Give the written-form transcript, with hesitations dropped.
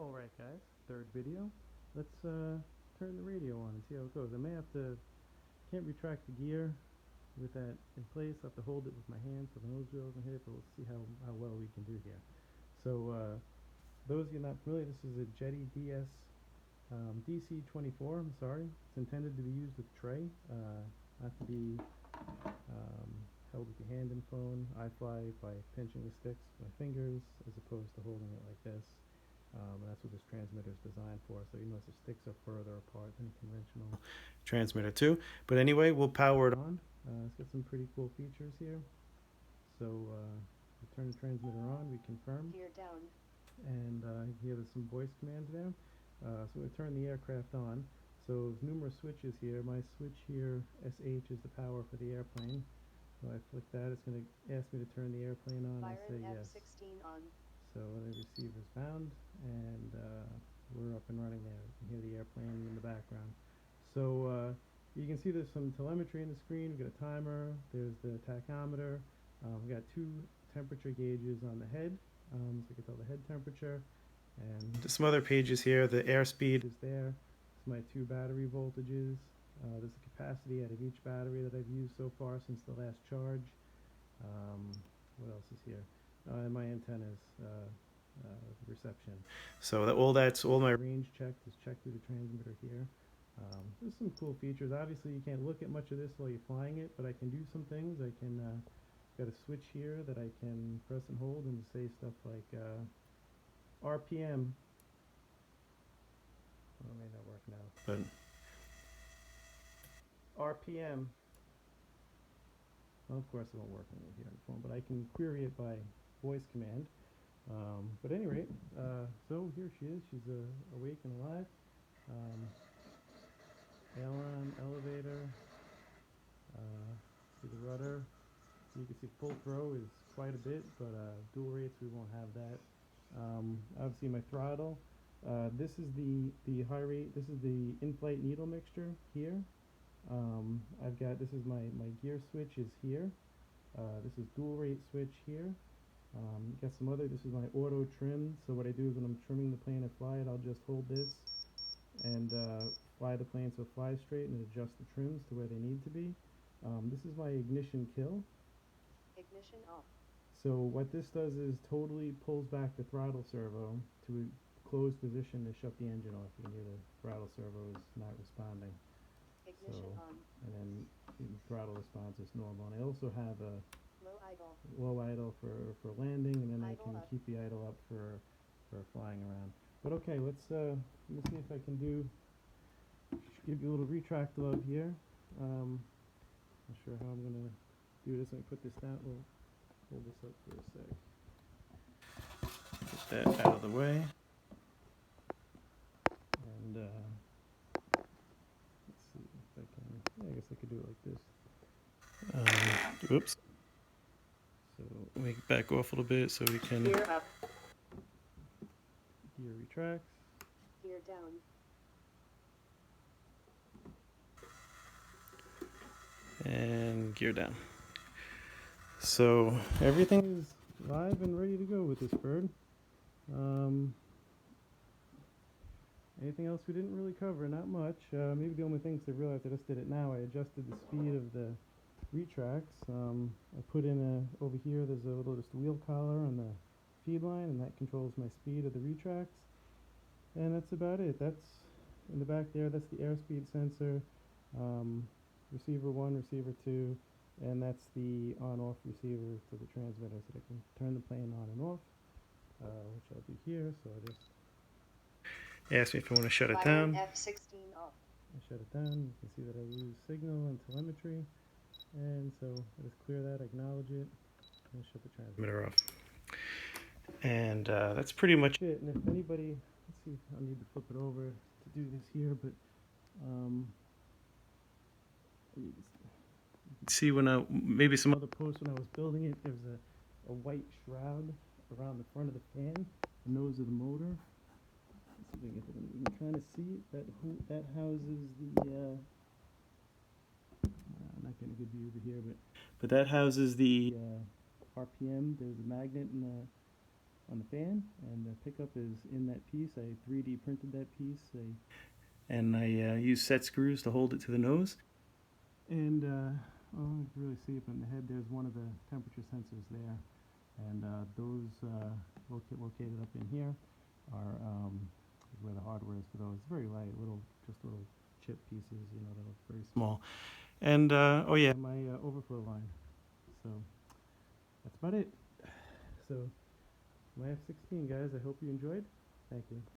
Alright guys, third video. Let's turn the radio on and see how it goes. I may have to, can't retract the gear with that in place. I have to hold it with my hand so the nose wheel doesn't hit it, but we'll see how well we can do here. So those of you not familiar, this is a Jetty DS DC-24, I'm sorry. It's intended to be used with tray, not to be held with your hand and phone. I fly by pinching the sticks with my fingers as opposed to holding it like this. And that's what this transmitter is designed for. So you notice the sticks are further apart than a conventional transmitter too. But anyway, we'll power it on. It's got some pretty cool features here. So we turn the transmitter on, we confirm. Gear down. And here there's some voice commands there. So we turn the aircraft on. So there's numerous switches here. My switch here, SH, is the power for the airplane. So I flick that, it's going to ask me to turn the airplane on. I say Byron yes. F16 on. So the receiver's bound, and we're up and running there. You can hear the airplane in the background. So you can see there's some telemetry in the screen. We've got a timer, there's the tachometer. We've got two temperature gauges on the head, so you can tell the head temperature. And some other pages here. The airspeed is there. It's my two battery voltages. There's the capacity out of each battery that I've used so far since the last charge. What else is here? And my antennas, reception. So that's all my range checked is checked through the transmitter here. There's some cool features. Obviously, you can't look at much of this while you're flying it, but I can do some things. I can got a switch here that I can press and hold and say stuff like RPM. Well, it may not work now, but RPM. Well, of course, it won't work when you're here on the phone, but I can query it by voice command. But at any rate, so here she is. She's awake and alive. Aileron, elevator. See the rudder. You can see full throw is quite a bit, but dual rates we won't have that. Obviously my throttle. This is the high rate. This is the in-flight needle mixture here. I've got, this is my gear switch is here. This is dual rate switch here. Got some other, this is my auto trim. So what I do is when I'm trimming the plane to fly it, I'll just hold this and fly the plane so it flies straight and adjust the trims to where they need to be. This is my ignition kill. Ignition off. So what this does is totally pulls back the throttle servo to a closed position to shut the engine off. You can hear the throttle servo is not responding. Ignition on. And then the throttle response is normal. And I also have a low idle for landing, and then idle I can up. keep the idle up for flying around. But okay, let me see if I can give you a little retract love here. Not sure how I'm gonna do this. Let me put this down. We'll hold this up for a sec. Get that out of the way. And let's see if I can. Yeah, I guess I could do it like this. Oops. So let me back off a little bit so we can. Gear up. Gear retracts. Gear down. And gear down. So everything is live and ready to go with this bird. Anything else we didn't really cover? Not much. Maybe the only thing, because I realized I just did it now, I adjusted the speed of the retracts. I put in over here, there's a little just wheel collar on the feed line, and that controls my speed of the retracts. And that's about it. That's in the back there, that's the airspeed sensor. Receiver 1, receiver 2, and that's the on-off receiver to the transmitter, so I can turn the plane on and off, which I'll do here. So I just ask me if I want to shut it Byron down. F16 off. I shut it down. You can see that I lose signal and telemetry, and so I just clear that, acknowledge it, and shut the transmitter off. And that's pretty much it. And if anybody, let's see, I'll need to flip it over to do this here, but see when maybe some other posts when I was building it, there was a white shroud around the front of the fan, the nose of the motor. Let's see if I can get it. You can kind of see it. That houses the. I'm not getting a good view over here, but that houses the RPM. There's a magnet in on the fan, and the pickup is in that piece. I 3D printed that piece, and I used set screws to hold it to the nose. And well, you can really see it in the head. There's one of the temperature sensors there, and those located up in here are is where the hardware is for those. It's very light, just little chip pieces, you know, that are very small. And oh yeah, my overflow line. So that's about it. So my F16, guys. I hope you enjoyed. Thank you.